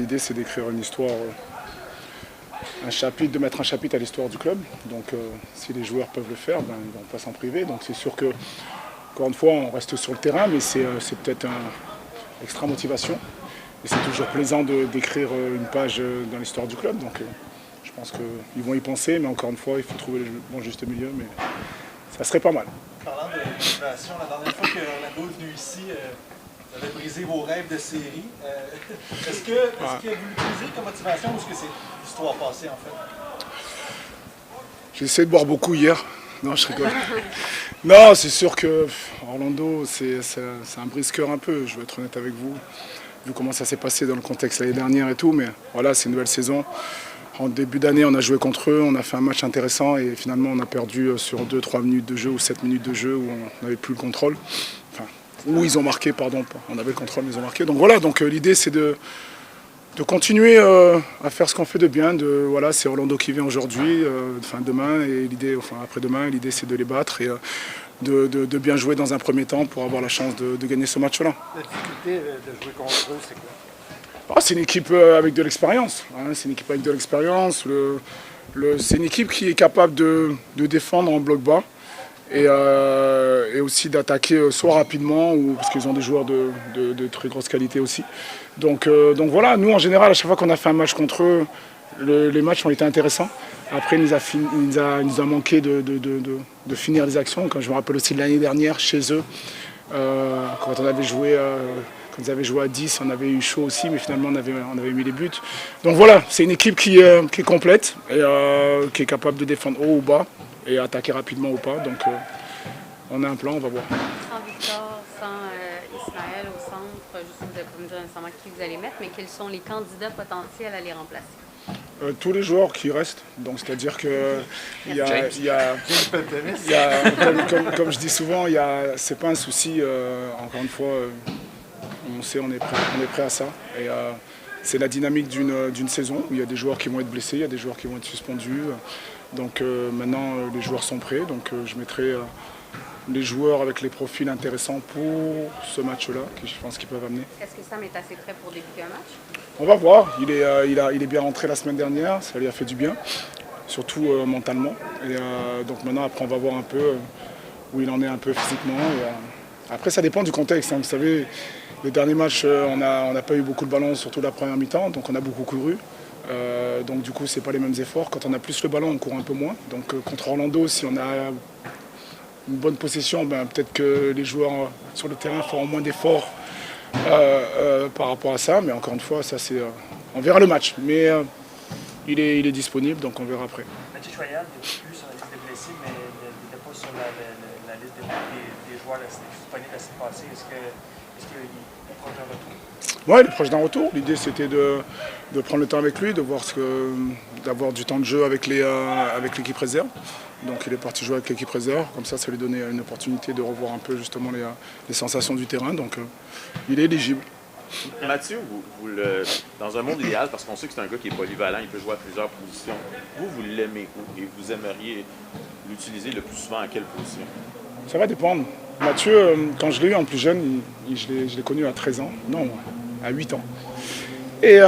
l'idée c'est d'écrire une histoire, un chapitre, de mettre un chapitre à l'histoire du club. Donc si les joueurs peuvent le faire, ben, ils ne vont pas s'en priver. Donc c'est sûr que, encore une fois, on reste sur le terrain, mais c'est peut-être une extra motivation. Et c'est toujours plaisant d'écrire une page dans l'histoire du club. Donc je pense qu'ils vont y penser, mais encore une fois, il faut trouver le bon juste milieu. Mais ça serait pas mal. Parlant de motivation, la dernière fois que Orlando est venu ici, vous avez brisé vos rêves de série. Est-ce que vous l'utilisez comme motivation ou est-ce que c'est l'histoire passée en fait? J'ai essayé de boire beaucoup hier. Non, je rigole. Non, c'est sûr que Orlando, c'est un brise-cœur un peu, je vais être honnête avec vous. Vu comment ça s'est passé dans le contexte l'année dernière et tout, mais voilà, c'est une nouvelle saison. En début d'année, on a joué contre eux, on a fait un match intéressant et finalement on a perdu sur 2-3 minutes de jeu ou 7 minutes de jeu où on n'avait plus le contrôle. Enfin, où ils ont marqué, pardon, on avait le contrôle mais ils ont marqué. Donc voilà, donc l'idée c'est de continuer à faire ce qu'on fait de bien. Voilà, c'est Orlando qui vient aujourd'hui, demain et l'idée, après-demain, l'idée c'est de les battre et de bien jouer dans un premier temps pour avoir la chance de gagner ce match-là. La difficulté de jouer contre eux, c'est quoi? C'est une équipe avec de l'expérience. C'est une équipe avec de l'expérience. C'est une équipe qui est capable de défendre en bloc bas et aussi d'attaquer soit rapidement ou parce qu'ils ont des joueurs de très grosse qualité aussi. Donc voilà, nous en général, à chaque fois qu'on a fait un match contre eux, les matchs ont été intéressants. Après, il nous a manqué de finir les actions. Quand je me rappelle aussi de l'année dernière chez eux, quand on avait joué. Quand ils avaient joué à 10, on avait eu chaud aussi, mais finalement on avait mis les buts. Donc voilà, c'est une équipe qui est complète et qui est capable de défendre haut ou bas et attaquer rapidement ou pas. Donc on a un plan, on va voir. Sans Victor, sans Ismaël au centre, je sais que vous n'allez pas me dire nécessairement qui vous allez mettre, mais quels sont les candidats potentiels à les remplacer? Tous les joueurs qui restent, donc c'est-à-dire que comme je dis souvent, c'est pas un souci. Encore une fois. On sait, on est prêt à ça. Et c'est la dynamique d'une saison où il y a des joueurs qui vont être blessés, il y a des joueurs qui vont être suspendus. Donc maintenant, les joueurs sont prêts. Donc je mettrai les joueurs avec les profils intéressants pour ce match-là, que je pense qu'ils peuvent amener. Est-ce que Sam est assez prêt pour débuter un match? On va voir. Il est bien rentré la semaine dernière. Ça lui a fait du bien, surtout mentalement. Et donc maintenant, après, on va voir un peu où il en est un peu physiquement. Et, après, ça dépend du contexte. Vous savez, le dernier match, on n'a pas eu beaucoup de ballons, surtout la première mi-temps, donc on a beaucoup couru. Donc du coup, c'est pas les mêmes efforts. Quand on a plus le ballon, on court un peu moins. Donc contre Orlando, si on a une bonne possession, ben, peut-être que les joueurs sur le terrain feront moins d'efforts par rapport à ça. Mais encore une fois, ça c'est, on verra le match. Mais il est disponible, donc on verra après. Mathieu Choyal n'était plus sur la liste des blessés, mais il n'était pas sur la liste des joueurs disponibles la semaine passée. Est-ce qu'il est proche d'un retour? Oui, il est proche d'un retour. L'idée, c'était de prendre le temps avec lui, d'avoir du temps de jeu avec l'équipe réserve. Donc il est parti jouer avec l'équipe réserve. Comme ça lui donnait une opportunité de revoir un peu justement les sensations du terrain. Donc il est éligible. Mathieu, dans un monde idéal, parce qu'on sait que c'est un gars qui est polyvalent, il peut jouer à plusieurs positions, vous l'aimez où et vous aimeriez l'utiliser le plus souvent à quelle position? Ça va dépendre. Mathieu, quand je l'ai eu en plus jeune, je l'ai connu à 13 ans, non, à 8 ans. Et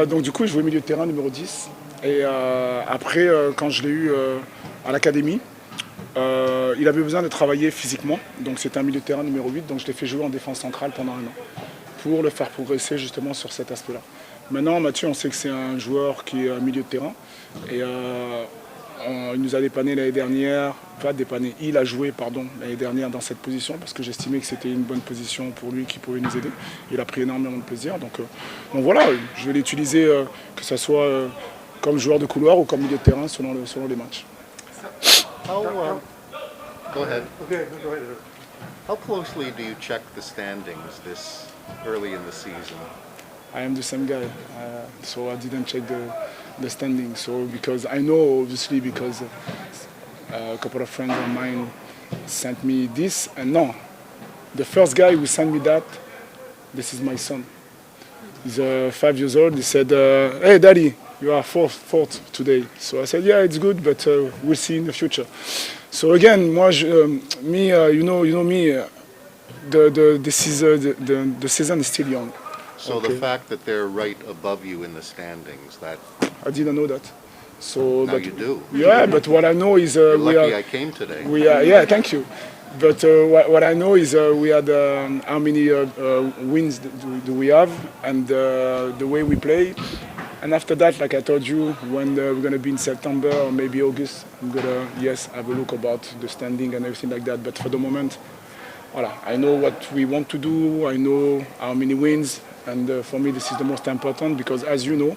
donc du coup, il jouait milieu de terrain numéro 10. Et après, quand je l'ai eu à l'académie, il avait besoin de travailler physiquement. Donc c'était un milieu de terrain numéro 8, donc je l'ai fait jouer en défense centrale pendant un an, pour le faire progresser justement sur cet aspect-là. Maintenant, Mathieu, on sait que c'est un joueur qui est un milieu de terrain. Et il nous a dépanné l'année dernière, pas dépanné, il a joué l'année dernière dans cette position parce que j'estimais que c'était une bonne position pour lui qui pouvait nous aider. Il a pris énormément de plaisir. Donc voilà, je vais l'utiliser que ce soit comme joueur de couloir ou comme milieu de terrain selon les matchs. Go ahead. Okay, go ahead. How closely do you check the standings this early in the season? I am the same guy, so I didn't check the standings. So because I know, obviously, because a couple of friends of mine sent me this, and no, the first guy who sent me that, this is my son. He's 5 years old. He said, "Hey, Daddy, you are fourth today." So I said, "Yeah, it's good, but we'll see in the future." So again, you know me. The season is still young. So Okay. the fact that they're right above you in the standings, that I didn't know that. So, now you do. yeah, but what I know is You're we lucky are. I came today. We are, yeah, thank you. But what I know is we had how many wins do we have, and the way we play. And after that, like I told you, when we're gonna be in September or maybe August, I'm gonna have a look about the standing and everything like that. But for the moment, voilà, I know what we want to do. I know how many wins, and for me, this is the most important because, as you know,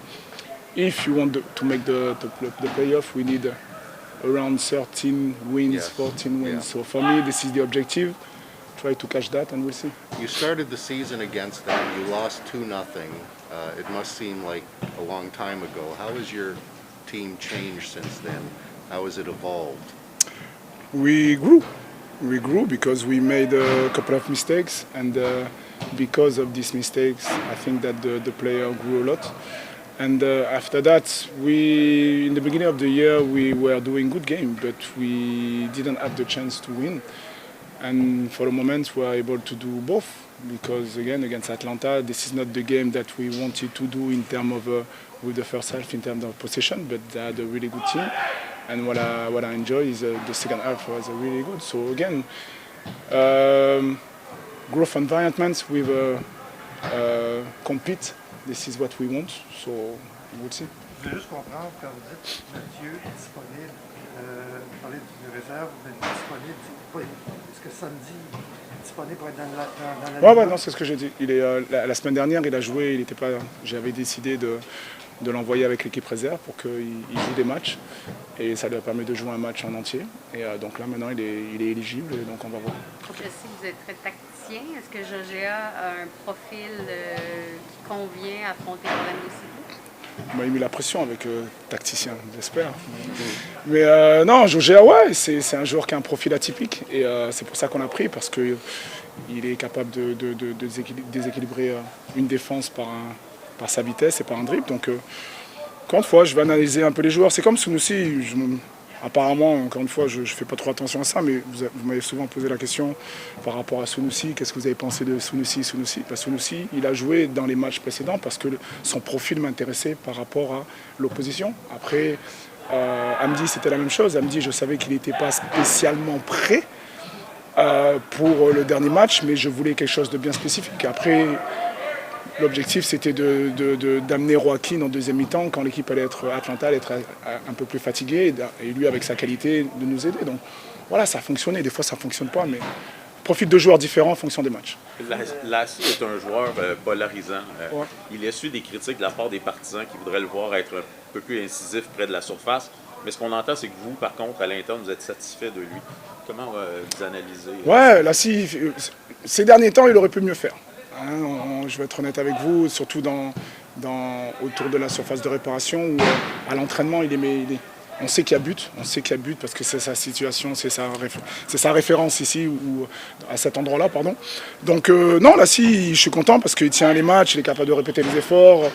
if you want to make the playoff, we need around 13 wins, Yes. 14 wins. Yeah. So for me, this is the objective. Try to catch that, and we'll see. You started the season against them. You lost 2-0. It must seem like a long time ago. How has your team changed since then? How has it evolved? We grew. We grew because we made a couple of mistakes, and because of these mistakes, I think that the player grew a lot. And after that, in the beginning of the year, we were doing good game, but we didn't have the chance to win. And for the moment, we are able to do both because, again, against Atlanta, this is not the game that we wanted to do in terms of with the first half in terms of possession, but they had a really good team. And what I enjoy is the second half was really good. So again, growth environments with compete. This is what we want. So we'll see. Je voulais juste comprendre quand vous dites Mathieu disponible, vous parlez d'une réserve, mais disponible, est-ce que samedi disponible pour être dans la Ouais, Ligue? non, c'est ce que j'ai dit. Il est, la semaine dernière, il a joué, il n'était pas. J'avais décidé de l'envoyer avec l'équipe réserve pour qu'il joue des matchs. Et ça lui a permis de jouer un match en entier. Et donc là, maintenant, il est éligible, et donc on va voir. Je sais que vous êtes très tacticien. Est-ce que Georgia a un profil qui convient à affronter Orlando City? Il m'a mis la pression avec tacticien, j'espère. Mais non, Georgia, ouais, c'est un joueur qui a un profil atypique. Et c'est pour ça qu'on a pris, parce qu'il est capable de déséquilibrer une défense par sa vitesse et par un dribble. Donc, encore une fois, je vais analyser un peu les joueurs. C'est comme Sunusi. Apparemment, encore une fois, je ne fais pas trop attention à ça, mais vous m'avez souvent posé la question par rapport à Sunusi. Qu'est-ce que vous avez pensé de Sunusi? Sunusi, il a joué dans les matchs précédents parce que son profil m'intéressait par rapport à l'opposition. Après, Hamdi, c'était la même chose. Hamdi, je savais qu'il n'était pas spécialement prêt pour le dernier match, mais je voulais quelque chose de bien spécifique. Après, l'objectif, c'était d'amener Joaquin en deuxième mi-temps quand l'équipe allait être Atlanta, allait être un peu plus fatiguée et lui, avec sa qualité, de nous aider. Donc voilà, ça a fonctionné. Des fois, ça ne fonctionne pas, mais profil de joueurs différents en fonction des matchs. Lassie est un joueur polarisant. Ouais. Il essuie des critiques de la part des partisans qui voudraient le voir être un peu plus incisif près de la surface. Mais ce qu'on entend, c'est que vous, par contre, à l'interne, vous êtes satisfait de lui. Comment vous analysez? Ouais, Lassie, ces derniers temps, il aurait pu mieux faire. Je vais être honnête avec vous, surtout autour de la surface de réparation où à l'entraînement, on sait qu'il y a but, parce que c'est sa situation, c'est sa référence ici, à cet endroit-là, pardon. Donc non, Lassie, je suis content parce qu'il tient les matchs, il est capable de répéter les efforts.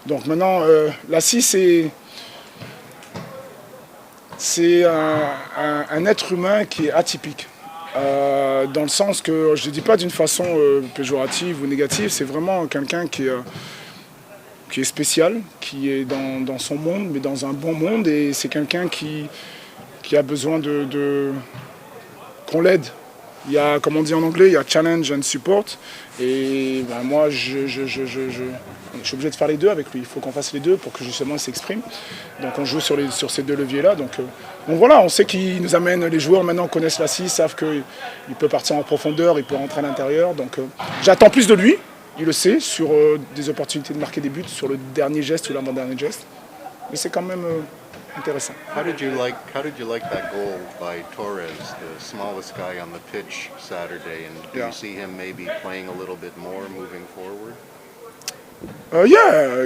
Donc maintenant, Lassie, c'est un être humain qui est atypique. Dans le sens que je ne dis pas d'une façon péjorative ou négative, c'est vraiment quelqu'un qui est spécial, qui est dans son monde, mais dans un bon monde, et c'est quelqu'un qui a besoin qu'on l'aide. Il y a, comme on dit en anglais, il y a challenge and support, et ben moi je suis obligé de faire les deux avec lui. Il faut qu'on fasse les deux pour que justement il s'exprime. Donc on joue sur ces deux leviers-là. Donc voilà, on sait qu'il nous amène, les joueurs maintenant connaissent Lassie, savent qu'il peut partir en profondeur, il peut rentrer à l'intérieur. Donc j'attends plus de lui, il le sait, sur des opportunités de marquer des buts, sur le dernier geste ou l'avant-dernier geste. Mais c'est quand même intéressant. How did you like that goal by Torres, the smallest guy on the pitch Saturday? And do Yeah. you see him maybe playing a little bit more moving forward? Yeah,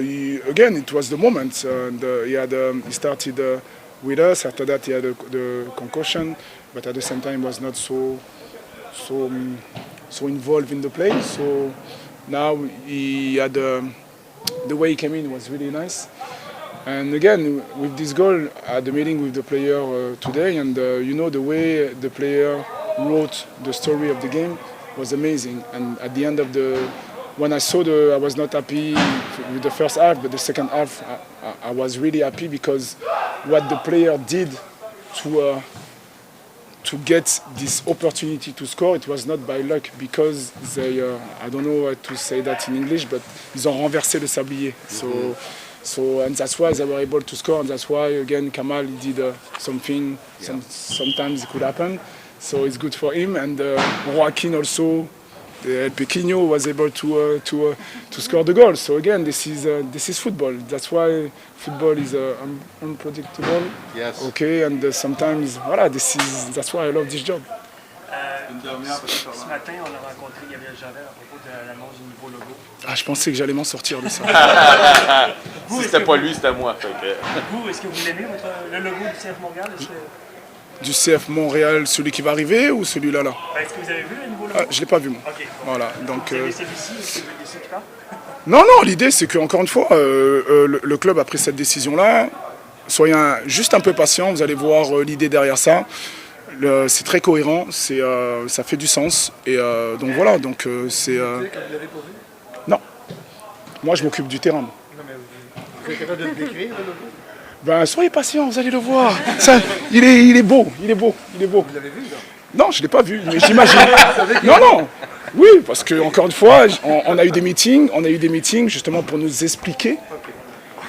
again, it was the moment. He started with us. After that, he had the concussion, but at the same time, was not so involved in the play. So now he had the way he came in was really nice. And again, with this goal, I had a meeting with the player today, and the way the player wrote the story of the game was amazing. And at the end of when I saw I was not happy with the first half, but the second half I was really happy because what the player did to get this opportunity to score, it was not by luck because they, I don't know how to say that in English, but ils ont renversé le sablier. And that's why they were able to score, and that's why again Kamal did something. Sometimes it could happen, so it's good for him. And Joaquin also, El Pequeño, was able to score the goal. So again, this is football. That's why football is unpredictable. Yes. Okay, and sometimes voilà, that's why I love this job. Ce matin, on a rencontré Gabriel Javel à propos de l'annonce du nouveau logo. Ah, je pensais que j'allais m'en sortir de ça. Si c'était pas lui, c'était moi. Fait que... Vous, est-ce que vous l'aimez, le logo du CF Montréal? Du CF Montréal, celui qui va arriver ou celui-là là? Est-ce que vous avez vu le nouveau logo? Je l'ai pas vu moi. Ok. Voilà, donc. Vous avez celui-ci, est-ce que vous êtes déçu qu'il parte? Non, l'idée c'est que encore une fois, le club a pris cette décision-là. Soyez juste un peu patient, vous allez voir l'idée derrière ça. C'est très cohérent, ça fait du sens. Et donc voilà, donc c'est. Non, moi je m'occupe du terrain. Non, mais vous êtes capable de le décrire, le logo? Ben soyez patient, vous allez le voir. Ça, il est beau. Vous l'avez vu, là? Non, je l'ai pas vu, mais j'imagine. Non. Oui, parce que encore une fois, on a eu des meetings justement pour nous expliquer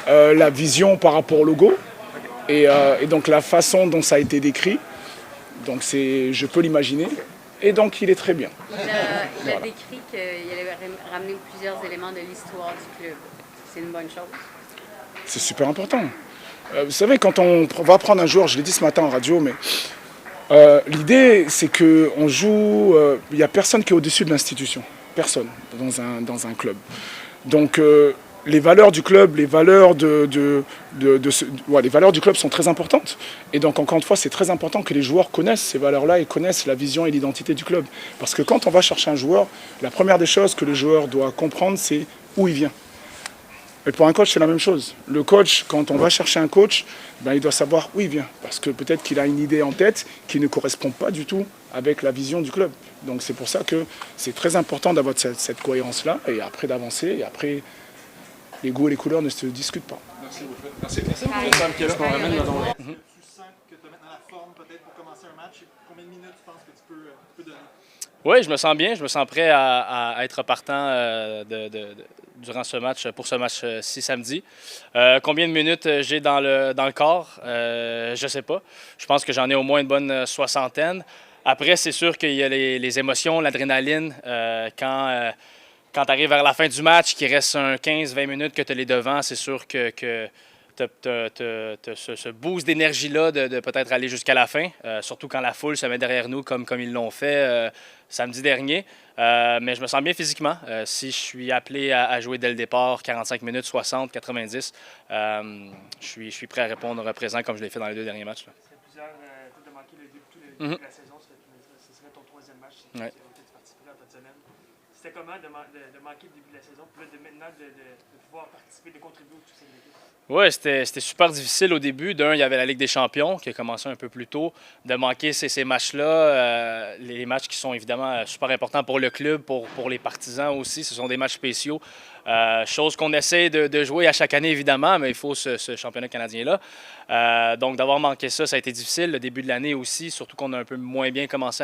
la vision par rapport au logo et donc la façon dont ça a été décrit. Donc je peux l'imaginer et donc il est très bien. Il a décrit qu'il allait ramener plusieurs éléments de l'histoire du club. C'est une bonne chose. C'est super important. Vous savez, quand on va prendre un joueur, je l'ai dit ce matin en radio, mais l'idée c'est qu'on joue, il n'y a personne qui est au-dessus de l'institution. Personne dans un club. Donc les valeurs du club, les valeurs les valeurs du club sont très importantes. Et donc encore une fois, c'est très important que les joueurs connaissent ces valeurs-là et connaissent la vision et l'identité du club. Parce que quand on va chercher un joueur, la première des choses que le joueur doit comprendre, c'est où il vient. Et pour un coach, c'est la même chose. Le coach, quand on va chercher un coach, il doit savoir où il vient. Parce que peut-être qu'il a une idée en tête qui ne correspond pas du tout avec la vision du club. Donc c'est pour ça que c'est très important d'avoir cette cohérence-là et après d'avancer. Et après, les goûts et les couleurs ne se discutent pas. Merci beaucoup. Merci beaucoup. Est-ce qu'on ramène Tu sens que tu as maintenant la forme peut-être pour commencer un match? Combien de minutes tu penses que tu peux donner? Oui, je me sens bien. Je me sens prêt à être partant durant ce match, pour ce match-ci samedi. Combien de minutes j'ai dans le corps? Je ne sais pas. Je pense que j'en ai au moins une bonne soixantaine. Après, c'est sûr qu'il y a les émotions, l'adrénaline. Quand tu arrives vers la fin du match, qu'il reste 15-20 minutes que tu es les devants, c'est sûr que ce boost d'énergie-là de peut-être aller jusqu'à la fin, surtout quand la foule se met derrière nous comme ils l'ont fait samedi dernier. Mais je me sens bien physiquement. Si je suis appelé à jouer dès le départ, 45 minutes, 60, 90, je suis prêt à répondre présent comme je l'ai fait dans les 2 derniers matchs. C'est plusieurs de manquer le début de la saison. Ce serait ton 3e match si tu participerais en fin de semaine. C'était comment de manquer le début de la saison, puis maintenant de pouvoir participer, de contribuer au succès de l'équipe? Oui, c'était super difficile au début. Il y avait la Ligue des champions qui a commencé un peu plus tôt. De manquer ces matchs-là, les matchs qui sont évidemment super importants pour le club, pour les partisans aussi. Ce sont des matchs spéciaux. Chose qu'on essaie de jouer à chaque année, évidemment, mais il faut ce championnat canadien-là. Donc, d'avoir manqué ça, ça a été difficile. Le début de l'année aussi, surtout qu'on a un peu moins bien commencé